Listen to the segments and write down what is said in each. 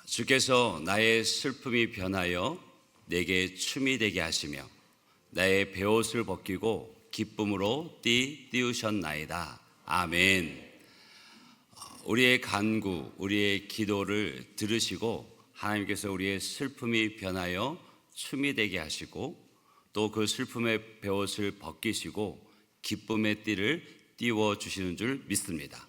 주께서 나의 슬픔이 변하여 내게 춤이 되게 하시며 나의 베옷을 벗기고 기쁨으로 띄우셨나이다. 아멘. 우리의 간구, 우리의 기도를 들으시고 하나님께서 우리의 슬픔이 변하여 춤이 되게 하시고 또 그 슬픔의 베옷을 벗기시고 기쁨의 띠를 띄워주시는 줄 믿습니다.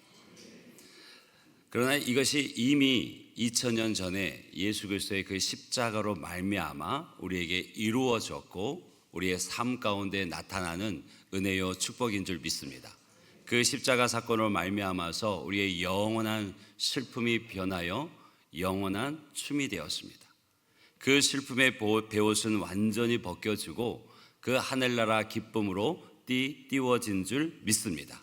그러나 이것이 이미 2000년 전에 예수 그리스도의 그 십자가로 말미암아 우리에게 이루어졌고 우리의 삶 가운데 나타나는 은혜요 축복인 줄 믿습니다. 그 십자가 사건으로 말미암아서 우리의 영원한 슬픔이 변하여 영원한 춤이 되었습니다. 그 슬픔의 베옷은 완전히 벗겨지고 그 하늘나라 기쁨으로 띄워진 줄 믿습니다.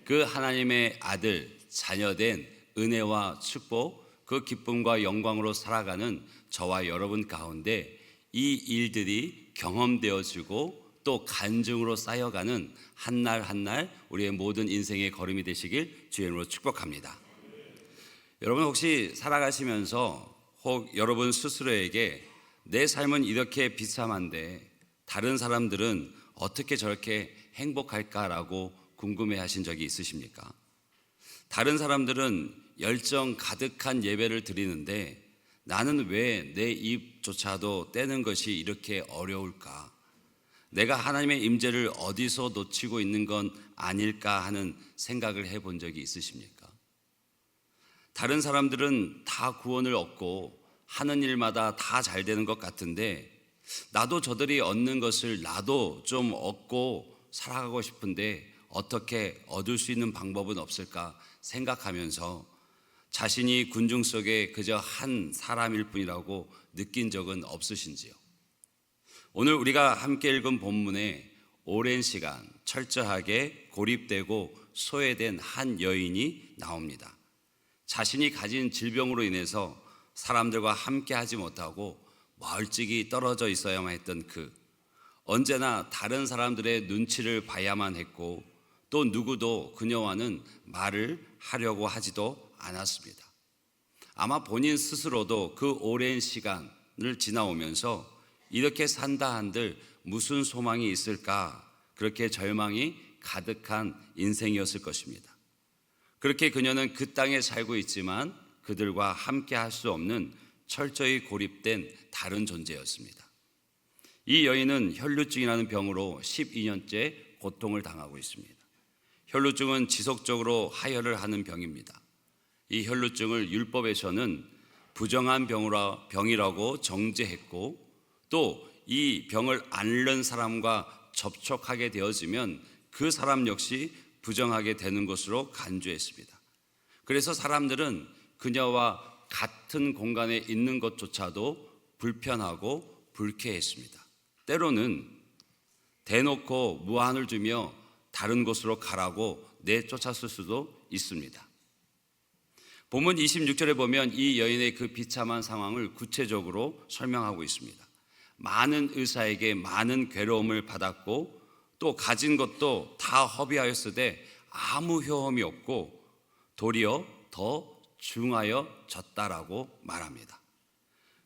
그 하나님의 아들, 자녀된 은혜와 축복, 그 기쁨과 영광으로 살아가는 저와 여러분 가운데 이 일들이 경험되어지고 또 간증으로 쌓여가는 한 날 한 날 우리의 모든 인생의 걸음이 되시길 주의 이름으로 축복합니다. 여러분 혹시 살아가시면서 혹 여러분 스스로에게 내 삶은 이렇게 비참한데 다른 사람들은 어떻게 저렇게 행복할까라고 궁금해 하신 적이 있으십니까? 다른 사람들은 열정 가득한 예배를 드리는데 나는 왜 내 입조차도 떼는 것이 이렇게 어려울까? 내가 하나님의 임재를 어디서 놓치고 있는 건 아닐까 하는 생각을 해본 적이 있으십니까? 다른 사람들은 다 구원을 얻고 하는 일마다 다 잘 되는 것 같은데 나도 저들이 얻는 것을 나도 좀 얻고 살아가고 싶은데 어떻게 얻을 수 있는 방법은 없을까 생각하면서 자신이 군중 속에 그저 한 사람일 뿐이라고 느낀 적은 없으신지요? 오늘 우리가 함께 읽은 본문에 오랜 시간 철저하게 고립되고 소외된 한 여인이 나옵니다. 자신이 가진 질병으로 인해서 사람들과 함께 하지 못하고 멀찍이 떨어져 있어야만 했던 언제나 다른 사람들의 눈치를 봐야만 했고 또 누구도 그녀와는 말을 하려고 하지도 않았습니다. 아마 본인 스스로도 그 오랜 시간을 지나오면서 이렇게 산다 한들 무슨 소망이 있을까 그렇게 절망이 가득한 인생이었을 것입니다. 그렇게 그녀는 그 땅에 살고 있지만 그들과 함께 할 수 없는 철저히 고립된 다른 존재였습니다. 이 여인은 혈루증이라는 병으로 12년째 고통을 당하고 있습니다. 혈루증은 지속적으로 하혈을 하는 병입니다. 이 혈루증을 율법에서는 부정한 병이라고 정죄했고 또 이 병을 앓는 사람과 접촉하게 되어지면 그 사람 역시 부정하게 되는 것으로 간주했습니다. 그래서 사람들은 그녀와 같은 공간에 있는 것조차도 불편하고 불쾌했습니다. 때로는 대놓고 무안을 주며 다른 곳으로 가라고 내쫓았을 수도 있습니다. 본문 26절에 보면 이 여인의 그 비참한 상황을 구체적으로 설명하고 있습니다. 많은 의사에게 많은 괴로움을 받았고 또 가진 것도 다 허비하였으되 아무 효험이 없고 도리어 더 중하여졌다라고 말합니다.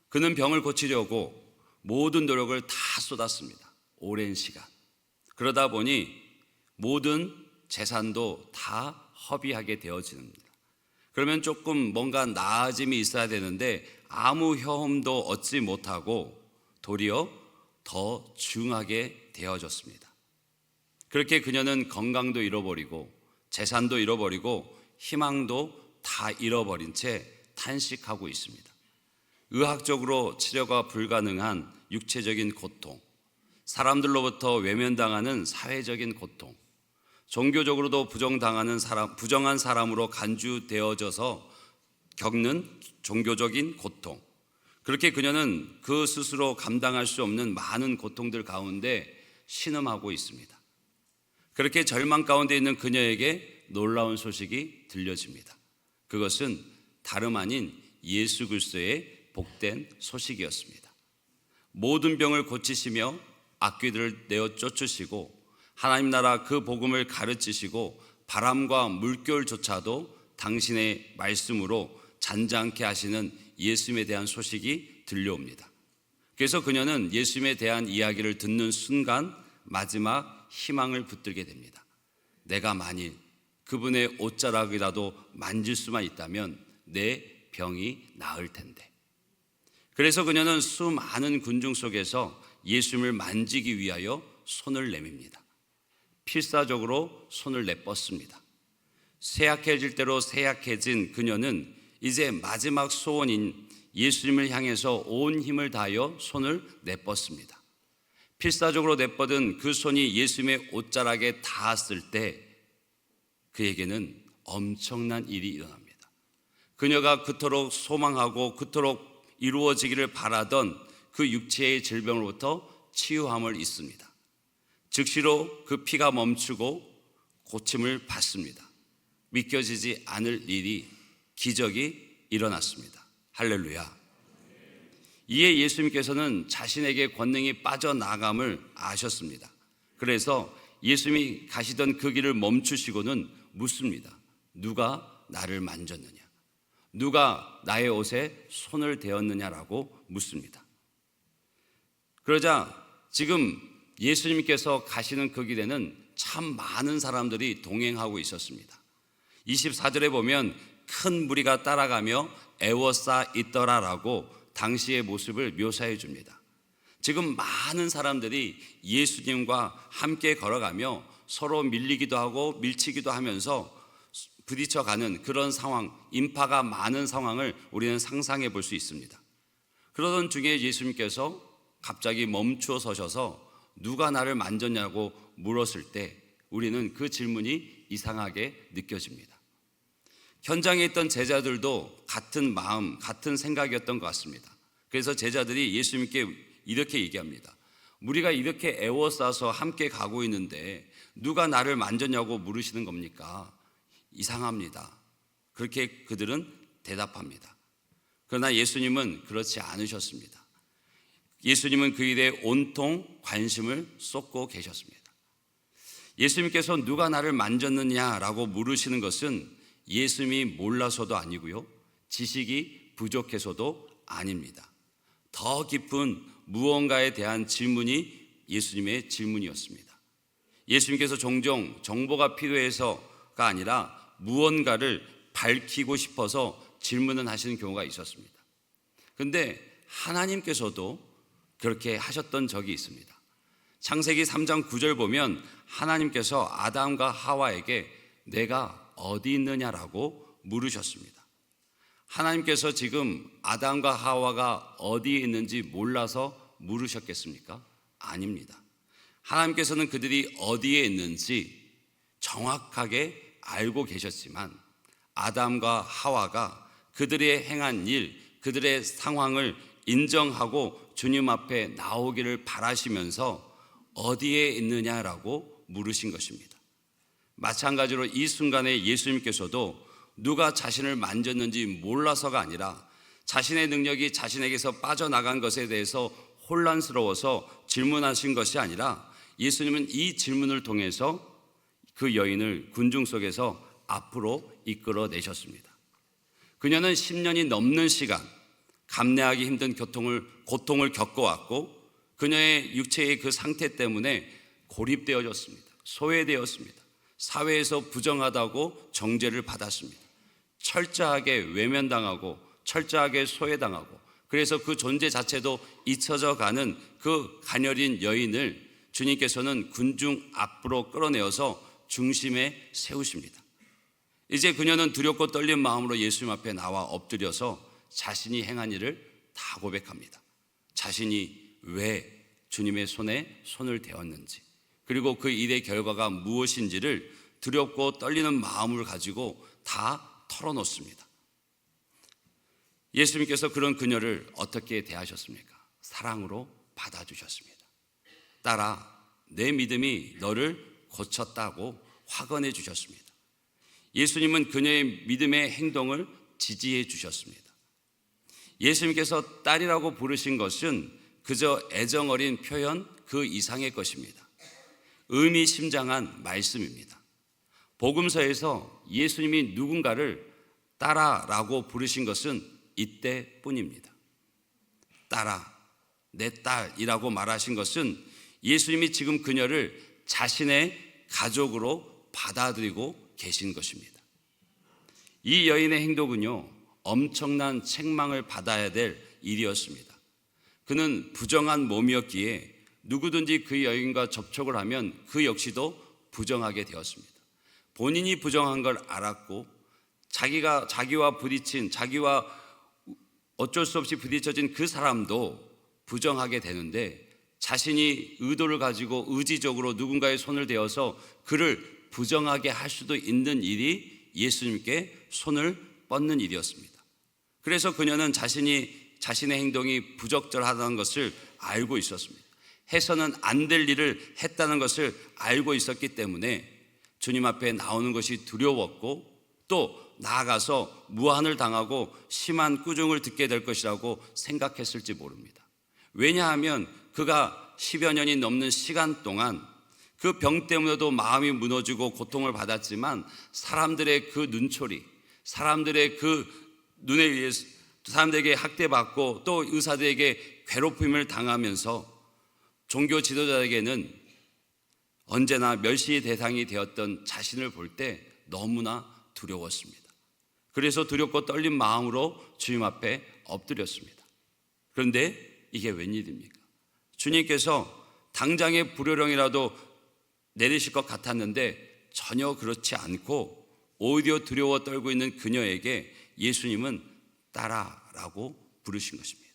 그는 병을 고치려고 모든 노력을 다 쏟았습니다. 오랜 시간. 그러다 보니 모든 재산도 다 허비하게 되어집니다. 그러면 조금 뭔가 나아짐이 있어야 되는데 아무 효험도 얻지 못하고 도리어 더 중하게 되어졌습니다. 그렇게 그녀는 건강도 잃어버리고 재산도 잃어버리고 희망도 다 잃어버린 채 탄식하고 있습니다. 의학적으로 치료가 불가능한 육체적인 고통, 사람들로부터 외면당하는 사회적인 고통, 종교적으로도 부정한 사람으로 간주되어져서 겪는 종교적인 고통, 그렇게 그녀는 그 스스로 감당할 수 없는 많은 고통들 가운데 신음하고 있습니다. 그렇게 절망 가운데 있는 그녀에게 놀라운 소식이 들려집니다. 그것은 다름 아닌 예수 그리스도의 복된 소식이었습니다. 모든 병을 고치시며 악귀들을 내어 쫓으시고 하나님 나라 그 복음을 가르치시고 바람과 물결조차도 당신의 말씀으로 잔잔케 하시는 예수님에 대한 소식이 들려옵니다. 그래서 그녀는 예수님에 대한 이야기를 듣는 순간 마지막 희망을 붙들게 됩니다. 내가 만일 그분의 옷자락이라도 만질 수만 있다면 내 병이 나을 텐데. 그래서 그녀는 수많은 군중 속에서 예수님을 만지기 위하여 손을 내밉니다. 필사적으로 손을 내뻗습니다. 쇠약해질 대로 쇠약해진 그녀는 이제 마지막 소원인 예수님을 향해서 온 힘을 다하여 손을 내뻗습니다. 필사적으로 내뻗은 그 손이 예수님의 옷자락에 닿았을 때 그에게는 엄청난 일이 일어납니다. 그녀가 그토록 소망하고 그토록 이루어지기를 바라던 그 육체의 질병으로부터 치유함을 입습니다. 즉시로 그 피가 멈추고 고침을 받습니다. 믿겨지지 않을 일이, 기적이 일어났습니다. 할렐루야. 이에 예수님께서는 자신에게 권능이 빠져나감을 아셨습니다. 그래서 예수님이 가시던 그 길을 멈추시고는 묻습니다. 누가 나를 만졌느냐? 누가 나의 옷에 손을 대었느냐라고 묻습니다. 그러자 지금 예수님께서 가시는 그 길에는 참 많은 사람들이 동행하고 있었습니다. 24절에 보면 큰 무리가 따라가며 애워싸 있더라라고 당시의 모습을 묘사해 줍니다. 지금 많은 사람들이 예수님과 함께 걸어가며 서로 밀리기도 하고 밀치기도 하면서 부딪혀가는 그런 상황, 인파가 많은 상황을 우리는 상상해 볼 수 있습니다. 그러던 중에 예수님께서 갑자기 멈추어 서셔서 누가 나를 만졌냐고 물었을 때 우리는 그 질문이 이상하게 느껴집니다. 현장에 있던 제자들도 같은 마음, 같은 생각이었던 것 같습니다. 그래서 제자들이 예수님께 이렇게 얘기합니다. 우리가 이렇게 애워싸서 함께 가고 있는데 누가 나를 만졌냐고 물으시는 겁니까? 이상합니다. 그렇게 그들은 대답합니다. 그러나 예수님은 그렇지 않으셨습니다. 예수님은 그 일에 온통 관심을 쏟고 계셨습니다. 예수님께서 누가 나를 만졌느냐라고 물으시는 것은 예수님이 몰라서도 아니고요, 지식이 부족해서도 아닙니다. 더 깊은 무언가에 대한 질문이 예수님의 질문이었습니다. 예수님께서 종종 정보가 필요해서가 아니라 무언가를 밝히고 싶어서 질문을 하시는 경우가 있었습니다. 그런데 하나님께서도 그렇게 하셨던 적이 있습니다. 창세기 3장 9절 보면 하나님께서 아담과 하와에게 내가 어디 있느냐라고 물으셨습니다. 하나님께서 지금 아담과 하와가 어디에 있는지 몰라서 물으셨겠습니까? 아닙니다. 하나님께서는 그들이 어디에 있는지 정확하게 알고 계셨지만 아담과 하와가 그들의 행한 일, 그들의 상황을 인정하고 주님 앞에 나오기를 바라시면서 어디에 있느냐라고 물으신 것입니다. 마찬가지로 이 순간에 예수님께서도 누가 자신을 만졌는지 몰라서가 아니라 자신의 능력이 자신에게서 빠져나간 것에 대해서 혼란스러워서 질문하신 것이 아니라 예수님은 이 질문을 통해서 그 여인을 군중 속에서 앞으로 이끌어내셨습니다. 그녀는 10년이 넘는 시간 감내하기 힘든 고통을 겪어왔고 그녀의 육체의 그 상태 때문에 고립되어졌습니다. 소외되었습니다. 사회에서 부정하다고 정죄를 받았습니다. 철저하게 외면당하고 철저하게 소외당하고 그래서 그 존재 자체도 잊혀져 가는 그 가녀린 여인을 주님께서는 군중 앞으로 끌어내어서 중심에 세우십니다. 이제 그녀는 두렵고 떨린 마음으로 예수님 앞에 나와 엎드려서 자신이 행한 일을 다 고백합니다. 자신이 왜 주님의 손에 손을 대었는지 그리고 그 일의 결과가 무엇인지를 두렵고 떨리는 마음을 가지고 다 털어놓습니다. 예수님께서 그런 그녀를 어떻게 대하셨습니까? 사랑으로 받아주셨습니다. 딸아, 내 믿음이 너를 고쳤다고 확언해 주셨습니다. 예수님은 그녀의 믿음의 행동을 지지해 주셨습니다. 예수님께서 딸이라고 부르신 것은 그저 애정어린 표현 그 이상의 것입니다. 의미심장한 말씀입니다. 복음서에서 예수님이 누군가를 딸아라고 부르신 것은 이때뿐입니다. 딸아, 내 딸이라고 말하신 것은 예수님이 지금 그녀를 자신의 가족으로 받아들이고 계신 것입니다. 이 여인의 행동은요, 엄청난 책망을 받아야 될 일이었습니다. 그는 부정한 몸이었기에 누구든지 그 여인과 접촉을 하면 그 역시도 부정하게 되었습니다. 본인이 부정한 걸 알았고 자기와 부딪힌, 자기와 어쩔 수 없이 부딪혀진 그 사람도 부정하게 되는데, 자신이 의도를 가지고 의지적으로 누군가의 손을 대어서 그를 부정하게 할 수도 있는 일이 예수님께 손을 뻗는 일이었습니다. 그래서 그녀는 자신의 행동이 부적절하다는 것을 알고 있었습니다. 해서는 안 될 일을 했다는 것을 알고 있었기 때문에 주님 앞에 나오는 것이 두려웠고, 또 나아가서 무한을 당하고 심한 꾸중을 듣게 될 것이라고 생각했을지 모릅니다. 왜냐하면 그가 10여 년이 넘는 시간 동안 그 병 때문에도 마음이 무너지고 고통을 받았지만, 사람들의 그 눈초리, 사람들의 그 눈에 의해서 사람들에게 학대받고 또 의사들에게 괴롭힘을 당하면서 종교 지도자에게는 언제나 멸시 대상이 되었던 자신을 볼 때 너무나 두려웠습니다. 그래서 두렵고 떨린 마음으로 주님 앞에 엎드렸습니다. 그런데 이게 웬일입니까? 주님께서 당장의 불효령이라도 내리실 것 같았는데 전혀 그렇지 않고 오히려 두려워 떨고 있는 그녀에게 예수님은 딸아라고 부르신 것입니다.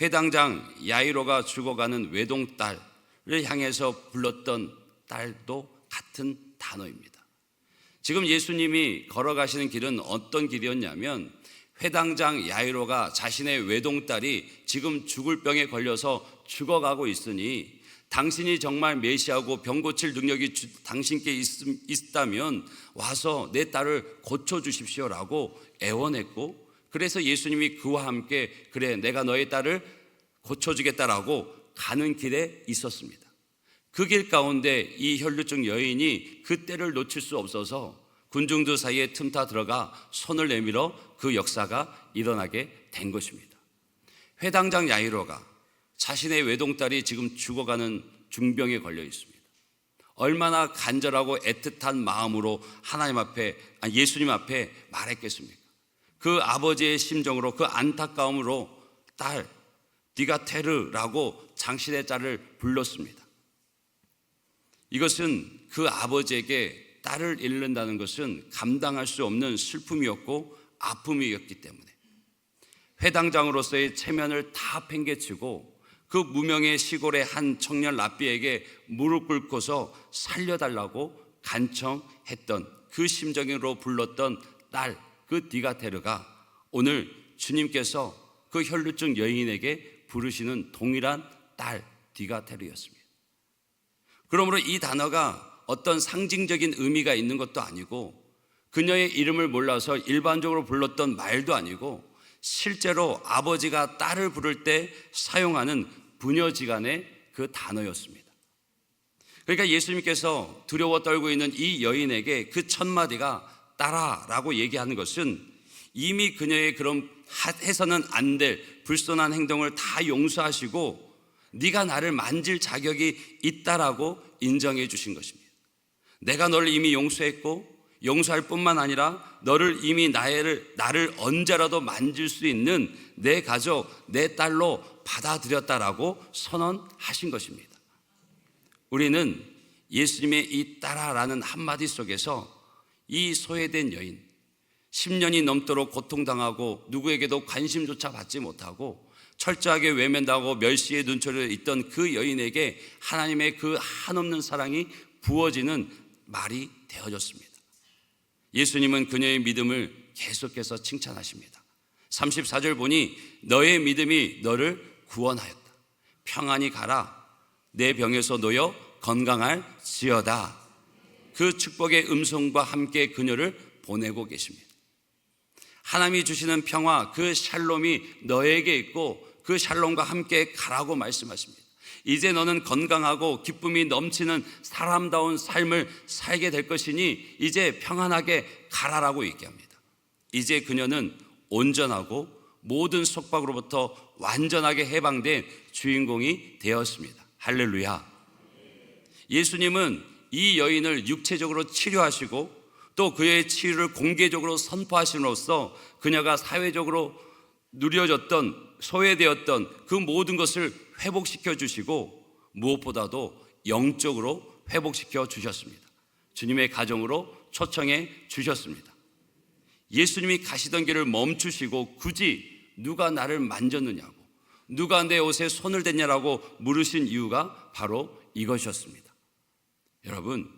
회당장 야이로가 죽어가는 외동딸을 향해서 불렀던 딸도 같은 단어입니다. 지금 예수님이 걸어가시는 길은 어떤 길이었냐면, 회당장 야이로가 자신의 외동딸이 지금 죽을 병에 걸려서 죽어가고 있으니 당신이 정말 메시아고 병 고칠 능력이 당신께 있다면 와서 내 딸을 고쳐주십시오라고 애원했고, 그래서 예수님이 그와 함께 그래 내가 너의 딸을 고쳐주겠다라고 가는 길에 있었습니다. 그 길 가운데 이 혈루증 여인이 그 때를 놓칠 수 없어서 군중들 사이에 틈타 들어가 손을 내밀어 그 역사가 일어나게 된 것입니다. 회당장 야이로가 자신의 외동딸이 지금 죽어가는 중병에 걸려 있습니다. 얼마나 간절하고 애틋한 마음으로 예수님 앞에 말했겠습니까? 그 아버지의 심정으로, 그 안타까움으로 딸, 네가 테르라고 장신의 딸을 불렀습니다. 이것은 그 아버지에게 딸을 잃는다는 것은 감당할 수 없는 슬픔이었고 아픔이었기 때문에 회당장으로서의 체면을 다 팽개치고 그 무명의 시골의 한 청년 랍비에게 무릎 꿇고서 살려달라고 간청했던 그 심정으로 불렀던 딸, 그 디가테르가 오늘 주님께서 그 혈루증 여인에게 부르시는 동일한 딸 디가테르였습니다. 그러므로 이 단어가 어떤 상징적인 의미가 있는 것도 아니고, 그녀의 이름을 몰라서 일반적으로 불렀던 말도 아니고, 실제로 아버지가 딸을 부를 때 사용하는 부녀지간의 그 단어였습니다. 그러니까 예수님께서 두려워 떨고 있는 이 여인에게 그 첫 마디가 딸아라고 얘기하는 것은 이미 그녀의 그런 해서는 안 될 불손한 행동을 다 용서하시고 네가 나를 만질 자격이 있다라고 인정해 주신 것입니다. 내가 너를 이미 용서했고, 용서할 뿐만 아니라 너를 이미 나를 언제라도 만질 수 있는 내 가족, 내 딸로 받아들였다라고 선언하신 것입니다. 우리는 예수님의 이 딸아라는 한마디 속에서 이 소외된 여인, 10년이 넘도록 고통당하고 누구에게도 관심조차 받지 못하고 철저하게 외면당하고 멸시의 눈초리에 있던 그 여인에게 하나님의 그 한없는 사랑이 부어지는 말이 되어졌습니다. 예수님은 그녀의 믿음을 계속해서 칭찬하십니다. 34절 보니 너의 믿음이 너를 구원하였다. 평안히 가라. 내 병에서 놓여 건강할지어다. 그 축복의 음성과 함께 그녀를 보내고 계십니다. 하나님이 주시는 평화, 그 샬롬이 너에게 있고 그 샬롬과 함께 가라고 말씀하십니다. 이제 너는 건강하고 기쁨이 넘치는 사람다운 삶을 살게 될 것이니 이제 평안하게 가라라고 얘기합니다. 이제 그녀는 온전하고 모든 속박으로부터 완전하게 해방된 주인공이 되었습니다. 할렐루야. 예수님은 이 여인을 육체적으로 치료하시고 또 그의 치유를 공개적으로 선포하심으로써 그녀가 사회적으로 누려졌던, 소외되었던 그 모든 것을 회복시켜 주시고 무엇보다도 영적으로 회복시켜 주셨습니다. 주님의 가정으로 초청해 주셨습니다. 예수님이 가시던 길을 멈추시고 굳이 누가 나를 만졌느냐고, 누가 내 옷에 손을 댔냐라고 물으신 이유가 바로 이것이었습니다. 여러분,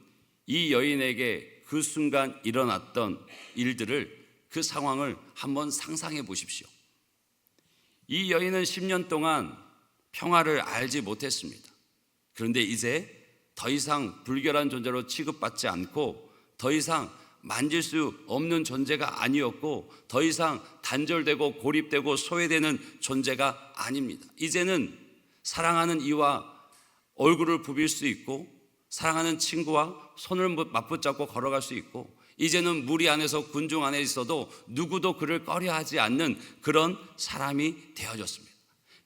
이 여인에게 그 순간 일어났던 일들을, 그 상황을 한번 상상해 보십시오. 이 여인은 10년 동안 평화를 알지 못했습니다. 그런데 이제 더 이상 불결한 존재로 취급받지 않고 더 이상 만질 수 없는 존재가 아니었고 더 이상 단절되고 고립되고 소외되는 존재가 아닙니다. 이제는 사랑하는 이와 얼굴을 부빌 수 있고 사랑하는 친구와 손을 맞붙잡고 걸어갈 수 있고 이제는 무리 안에서 군중 안에 있어도 누구도 그를 꺼려하지 않는 그런 사람이 되어졌습니다.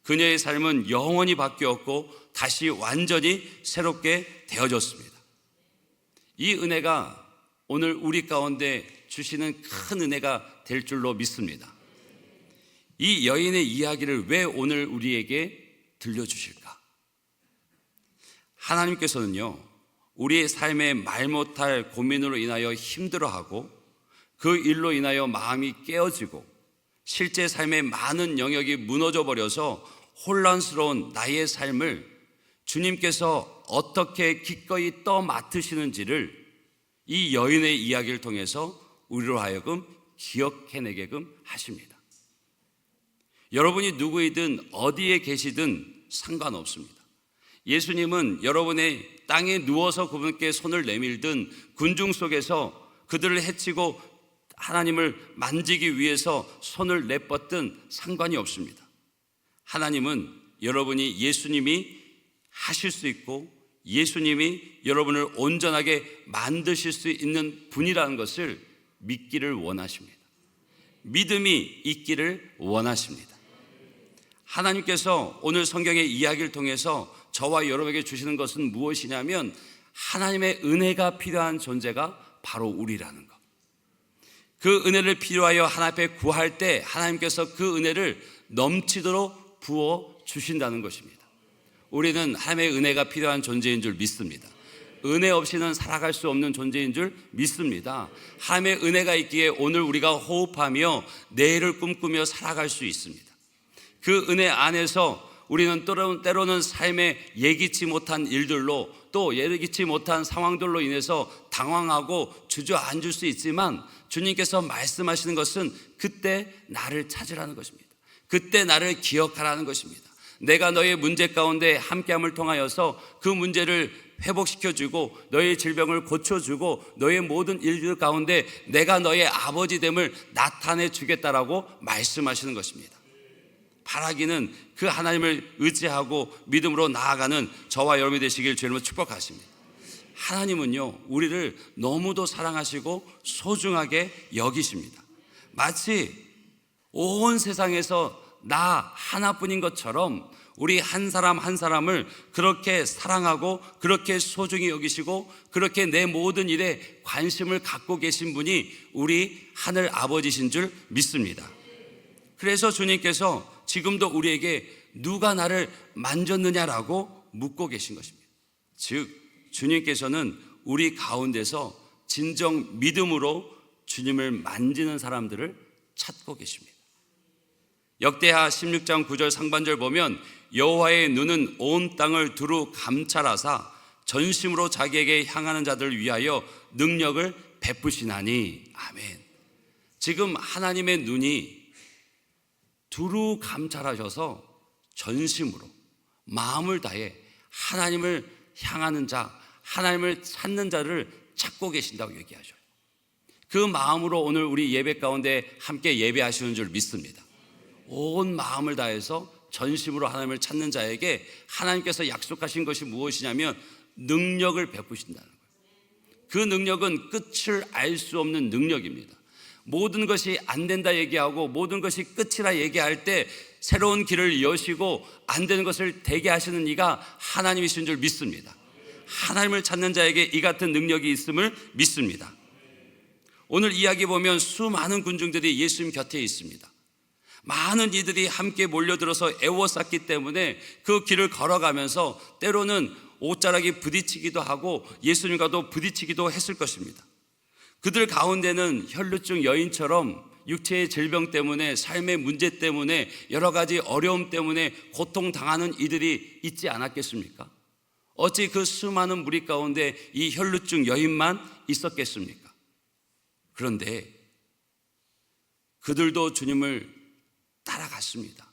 그녀의 삶은 영원히 바뀌었고 다시 완전히 새롭게 되어졌습니다. 이 은혜가 오늘 우리 가운데 주시는 큰 은혜가 될 줄로 믿습니다. 이 여인의 이야기를 왜 오늘 우리에게 들려주실까? 하나님께서는요, 우리의 삶에 말 못할 고민으로 인하여 힘들어하고 그 일로 인하여 마음이 깨어지고 실제 삶의 많은 영역이 무너져 버려서 혼란스러운 나의 삶을 주님께서 어떻게 기꺼이 떠맡으시는지를 이 여인의 이야기를 통해서 우리로 하여금 기억해내게끔 하십니다. 여러분이 누구이든 어디에 계시든 상관없습니다. 예수님은 여러분의 땅에 누워서 그분께 손을 내밀든 군중 속에서 그들을 해치고 하나님을 만지기 위해서 손을 내뻗든 상관이 없습니다. 하나님은 여러분이 예수님이 하실 수 있고 예수님이 여러분을 온전하게 만드실 수 있는 분이라는 것을 믿기를 원하십니다. 믿음이 있기를 원하십니다. 하나님께서 오늘 성경의 이야기를 통해서 저와 여러분에게 주시는 것은 무엇이냐면 하나님의 은혜가 필요한 존재가 바로 우리라는 것. 그 은혜를 필요하여 하나님 앞에 구할 때 하나님께서 그 은혜를 넘치도록 부어 주신다는 것입니다. 우리는 하나님의 은혜가 필요한 존재인 줄 믿습니다. 은혜 없이는 살아갈 수 없는 존재인 줄 믿습니다. 하나님의 은혜가 있기에 오늘 우리가 호흡하며 내일을 꿈꾸며 살아갈 수 있습니다. 그 은혜 안에서 우리는 때로는 삶에 예기치 못한 일들로 또 예기치 못한 상황들로 인해서 당황하고 주저앉을 수 있지만 주님께서 말씀하시는 것은 그때 나를 찾으라는 것입니다. 그때 나를 기억하라는 것입니다. 내가 너의 문제 가운데 함께함을 통하여서 그 문제를 회복시켜주고 너의 질병을 고쳐주고 너의 모든 일들 가운데 내가 너의 아버지됨을 나타내 주겠다라고 말씀하시는 것입니다. 바라기는 그 하나님을 의지하고 믿음으로 나아가는 저와 여러분이 되시길 주님으로 축복하십니다. 하나님은요, 우리를 너무도 사랑하시고 소중하게 여기십니다. 마치 온 세상에서 나 하나뿐인 것처럼 우리 한 사람 한 사람을 그렇게 사랑하고 그렇게 소중히 여기시고 그렇게 내 모든 일에 관심을 갖고 계신 분이 우리 하늘 아버지신 줄 믿습니다. 그래서 주님께서 지금도 우리에게 누가 나를 만졌느냐라고 묻고 계신 것입니다. 즉 주님께서는 우리 가운데서 진정 믿음으로 주님을 만지는 사람들을 찾고 계십니다. 역대하 16장 9절 상반절 보면 여호와의 눈은 온 땅을 두루 감찰하사 전심으로 자기에게 향하는 자들을 위하여 능력을 베푸시나니. 아멘. 지금 하나님의 눈이 두루 감찰하셔서 전심으로 마음을 다해 하나님을 향하는 자, 하나님을 찾는 자를 찾고 계신다고 얘기하죠. 그 마음으로 오늘 우리 예배 가운데 함께 예배하시는 줄 믿습니다. 온 마음을 다해서 전심으로 하나님을 찾는 자에게 하나님께서 약속하신 것이 무엇이냐면 능력을 베푸신다는 거예요. 그 능력은 끝을 알 수 없는 능력입니다. 모든 것이 안 된다 얘기하고 모든 것이 끝이라 얘기할 때 새로운 길을 여시고 안 되는 것을 되게 하시는 이가 하나님이신 줄 믿습니다. 하나님을 찾는 자에게 이 같은 능력이 있음을 믿습니다. 오늘 이야기 보면 수많은 군중들이 예수님 곁에 있습니다. 많은 이들이 함께 몰려들어서 애워쌌기 때문에 그 길을 걸어가면서 때로는 옷자락이 부딪히기도 하고 예수님과도 부딪히기도 했을 것입니다. 그들 가운데는 혈루증 여인처럼 육체의 질병 때문에 삶의 문제 때문에 여러 가지 어려움 때문에 고통당하는 이들이 있지 않았겠습니까? 어찌 그 수많은 무리 가운데 이 혈루증 여인만 있었겠습니까? 그런데 그들도 주님을 따라갔습니다.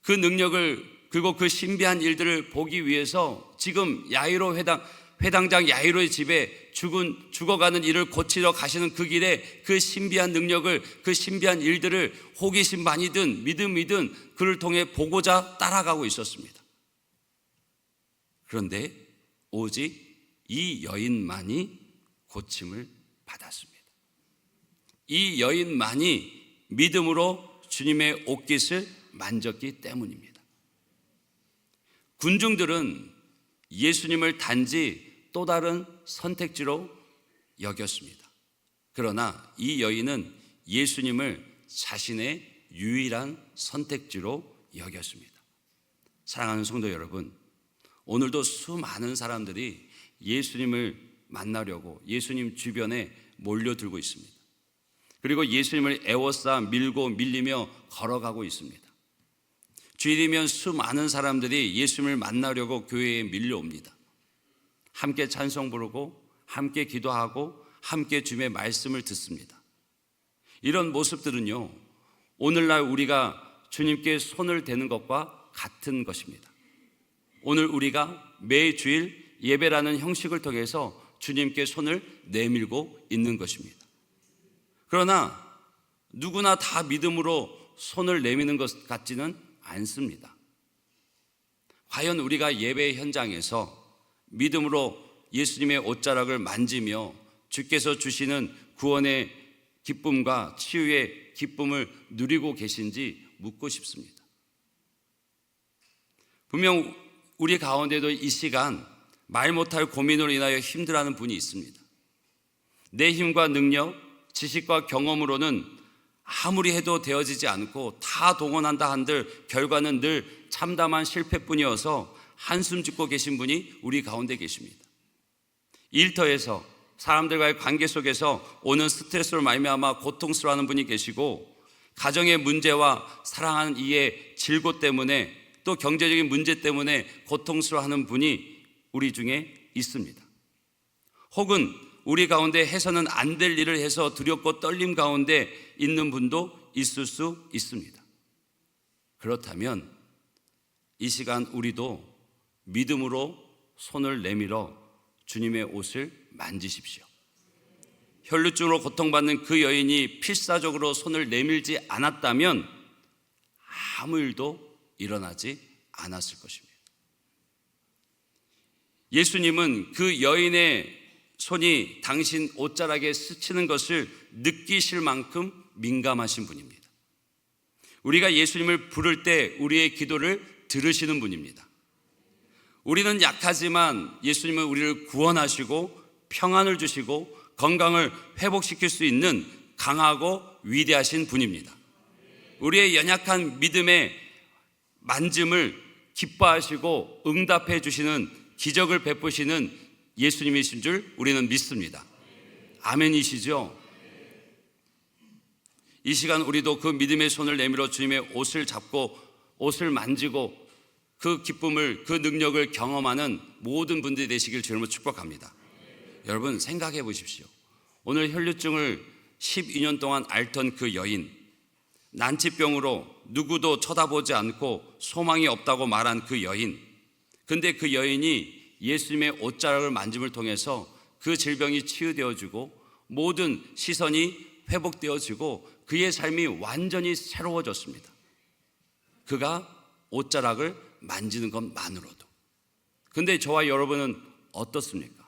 그 능력을 그리고 그 신비한 일들을 보기 위해서 지금 야이로 회당장 야이로의 집에 죽어가는 이를 고치러 가시는 그 길에 그 신비한 능력을, 그 신비한 일들을 호기심 많이든 믿음이든 그를 통해 보고자 따라가고 있었습니다. 그런데 오직 이 여인만이 고침을 받았습니다. 이 여인만이 믿음으로 주님의 옷깃을 만졌기 때문입니다. 군중들은 예수님을 단지 또 다른 선택지로 여겼습니다. 그러나 이 여인은 예수님을 자신의 유일한 선택지로 여겼습니다. 사랑하는 성도 여러분, 오늘도 수많은 사람들이 예수님을 만나려고 예수님 주변에 몰려들고 있습니다. 그리고 예수님을 애워싸 밀고 밀리며 걸어가고 있습니다. 주일이면 수많은 사람들이 예수님을 만나려고 교회에 밀려옵니다. 함께 찬송 부르고 함께 기도하고 함께 주님의 말씀을 듣습니다. 이런 모습들은요, 오늘날 우리가 주님께 손을 대는 것과 같은 것입니다. 오늘 우리가 매주일 예배라는 형식을 통해서 주님께 손을 내밀고 있는 것입니다. 그러나 누구나 다 믿음으로 손을 내미는 것 같지는 않습니다. 과연 우리가 예배 현장에서 믿음으로 예수님의 옷자락을 만지며 주께서 주시는 구원의 기쁨과 치유의 기쁨을 누리고 계신지 묻고 싶습니다. 분명 우리 가운데도 이 시간 말 못할 고민으로 인하여 힘들어하는 분이 있습니다. 내 힘과 능력, 지식과 경험으로는 아무리 해도 되어지지 않고 다 동원한다 한들 결과는 늘 참담한 실패뿐이어서 한숨 짓고 계신 분이 우리 가운데 계십니다. 일터에서 사람들과의 관계 속에서 오는 스트레스로 말미암아 고통스러워하는 분이 계시고, 가정의 문제와 사랑하는 이의 질고 때문에 또 경제적인 문제 때문에 고통스러워하는 분이 우리 중에 있습니다. 혹은 우리 가운데 해서는 안 될 일을 해서 두렵고 떨림 가운데 있는 분도 있을 수 있습니다. 그렇다면 이 시간 우리도 믿음으로 손을 내밀어 주님의 옷을 만지십시오. 혈루증으로 고통받는 그 여인이 필사적으로 손을 내밀지 않았다면 아무 일도 일어나지 않았을 것입니다. 예수님은 그 여인의 손이 당신 옷자락에 스치는 것을 느끼실 만큼 민감하신 분입니다. 우리가 예수님을 부를 때 우리의 기도를 들으시는 분입니다. 우리는 약하지만 예수님은 우리를 구원하시고 평안을 주시고 건강을 회복시킬 수 있는 강하고 위대하신 분입니다. 우리의 연약한 믿음의 만짐을 기뻐하시고 응답해 주시는, 기적을 베푸시는 예수님이신 줄 우리는 믿습니다. 아멘이시죠? 이 시간 우리도 그 믿음의 손을 내밀어 주님의 옷을 잡고 옷을 만지고 그 기쁨을, 그 능력을 경험하는 모든 분들이 되시길 주님으로 축복합니다. 여러분 생각해 보십시오. 오늘 혈루증을 12년 동안 앓던 그 여인, 난치병으로 누구도 쳐다보지 않고 소망이 없다고 말한 그 여인, 근데 그 여인이 예수님의 옷자락을 만짐을 통해서 그 질병이 치유되어지고 모든 시선이 회복되어지고 그의 삶이 완전히 새로워졌습니다. 그가 옷자락을 만지는 것만으로도. 근데 저와 여러분은 어떻습니까?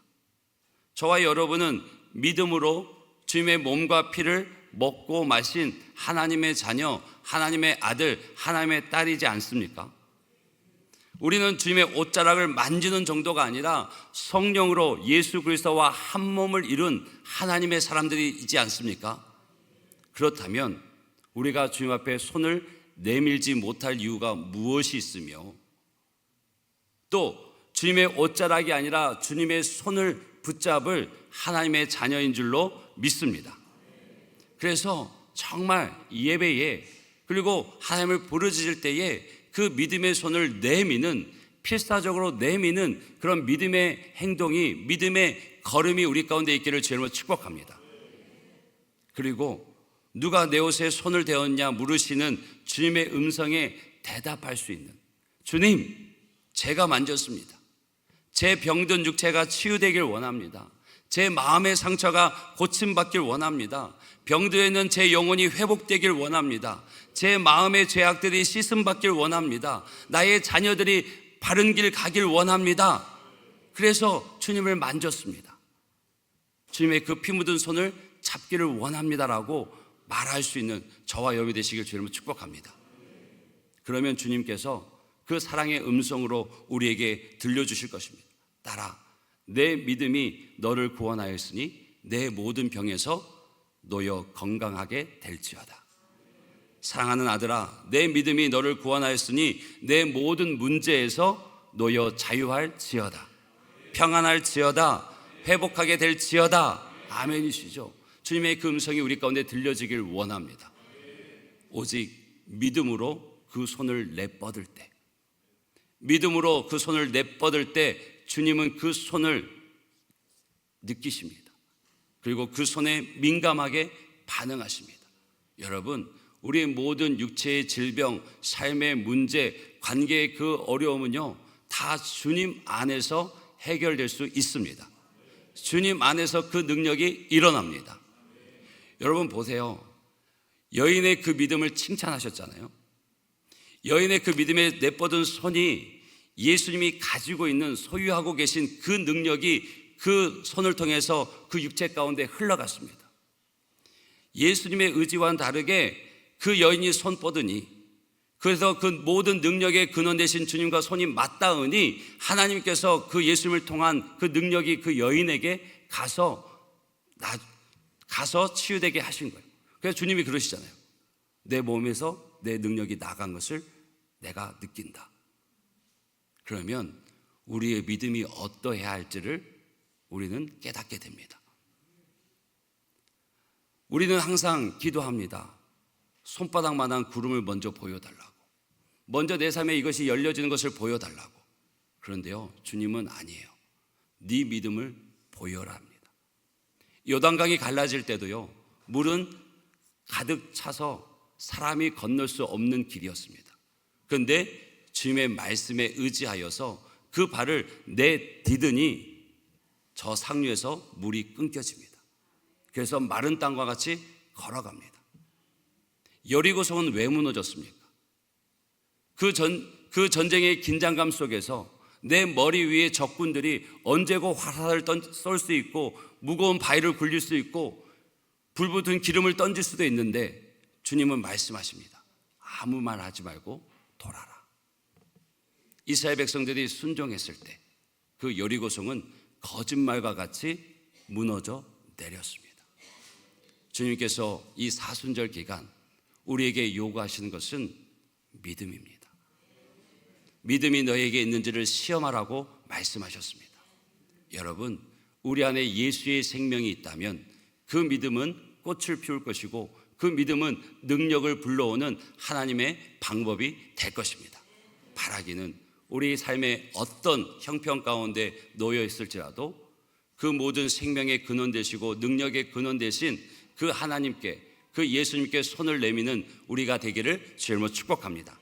저와 여러분은 믿음으로 주님의 몸과 피를 먹고 마신 하나님의 자녀, 하나님의 아들, 하나님의 딸이지 않습니까? 우리는 주님의 옷자락을 만지는 정도가 아니라 성령으로 예수 그리스도와 한 몸을 이룬 하나님의 사람들이지 않습니까? 그렇다면 우리가 주님 앞에 손을 내밀지 못할 이유가 무엇이 있으며, 또 주님의 옷자락이 아니라 주님의 손을 붙잡을 하나님의 자녀인 줄로 믿습니다. 그래서 정말 예배에, 그리고 하나님을 부르짖을 때에 그 믿음의 손을 내미는, 필사적으로 내미는 그런 믿음의 행동이, 믿음의 걸음이 우리 가운데 있기를 주님으로 축복합니다. 그리고 누가 내 옷에 손을 대었냐 물으시는 주님의 음성에 대답할 수 있는, 주님, 제가 만졌습니다. 제 병든 육체가 치유되길 원합니다. 제 마음의 상처가 고침받길 원합니다. 병들어 있는 제 영혼이 회복되길 원합니다. 제 마음의 죄악들이 씻음받길 원합니다. 나의 자녀들이 바른 길 가길 원합니다. 그래서 주님을 만졌습니다. 주님의 그 피 묻은 손을 잡기를 원합니다라고 말할 수 있는 저와 여러분이 되시길 주님을 축복합니다. 그러면 주님께서 그 사랑의 음성으로 우리에게 들려주실 것입니다. 따라, 내 믿음이 너를 구원하였으니 내 모든 병에서 놓여 건강하게 될지어다. 사랑하는 아들아, 내 믿음이 너를 구원하였으니 내 모든 문제에서 놓여 자유할지어다. 평안할지어다. 회복하게 될지어다. 아멘이시죠? 주님의 그 음성이 우리 가운데 들려지길 원합니다. 오직 믿음으로 그 손을 내뻗을 때, 믿음으로 그 손을 내뻗을 때 주님은 그 손을 느끼십니다. 그리고 그 손에 민감하게 반응하십니다. 여러분, 우리의 모든 육체의 질병, 삶의 문제, 관계의 그 어려움은요, 다 주님 안에서 해결될 수 있습니다. 주님 안에서 그 능력이 일어납니다. 여러분 보세요. 여인의 그 믿음을 칭찬하셨잖아요. 여인의 그 믿음에 내뻗은 손이 예수님이 가지고 있는, 소유하고 계신 그 능력이 그 손을 통해서 그 육체 가운데 흘러갔습니다. 예수님의 의지와는 다르게 그 여인이 손 뻗으니, 그래서 그 모든 능력의 근원 되신 주님과 손이 맞닿으니 하나님께서 그 예수님을 통한 그 능력이 그 여인에게 가서 치유되게 하신 거예요. 그래서 주님이 그러시잖아요. 내 몸에서 내 능력이 나간 것을 내가 느낀다. 그러면 우리의 믿음이 어떠해야 할지를 우리는 깨닫게 됩니다. 우리는 항상 기도합니다. 손바닥만한 구름을 먼저 보여달라고, 먼저 내 삶에 이것이 열려지는 것을 보여달라고. 그런데요, 주님은 아니에요. 네 믿음을 보여라 합니다. 요단강이 갈라질 때도요, 물은 가득 차서 사람이 건널 수 없는 길이었습니다. 그런데 주님의 말씀에 의지하여서 그 발을 내디드니 저 상류에서 물이 끊겨집니다. 그래서 마른 땅과 같이 걸어갑니다. 여리고성은 왜 무너졌습니까? 그 전쟁의 긴장감 속에서 내 머리 위에 적군들이 언제고 화살을 쏠 수 있고, 무거운 바위를 굴릴 수 있고, 불붙은 기름을 던질 수도 있는데 주님은 말씀하십니다. 아무 말 하지 말고 돌아라. 이스라엘 백성들이 순종했을 때 그 여리고성은 거짓말과 같이 무너져 내렸습니다. 주님께서 이 사순절 기간 우리에게 요구하시는 것은 믿음입니다. 믿음이 너에게 있는지를 시험하라고 말씀하셨습니다. 여러분, 우리 안에 예수의 생명이 있다면 그 믿음은 꽃을 피울 것이고, 그 믿음은 능력을 불러오는 하나님의 방법이 될 것입니다. 바라기는 우리 삶의 어떤 형편 가운데 놓여 있을지라도 그 모든 생명의 근원 되시고 능력의 근원 되신 그 하나님께, 그 예수님께 손을 내미는 우리가 되기를 주님으로 축복합니다.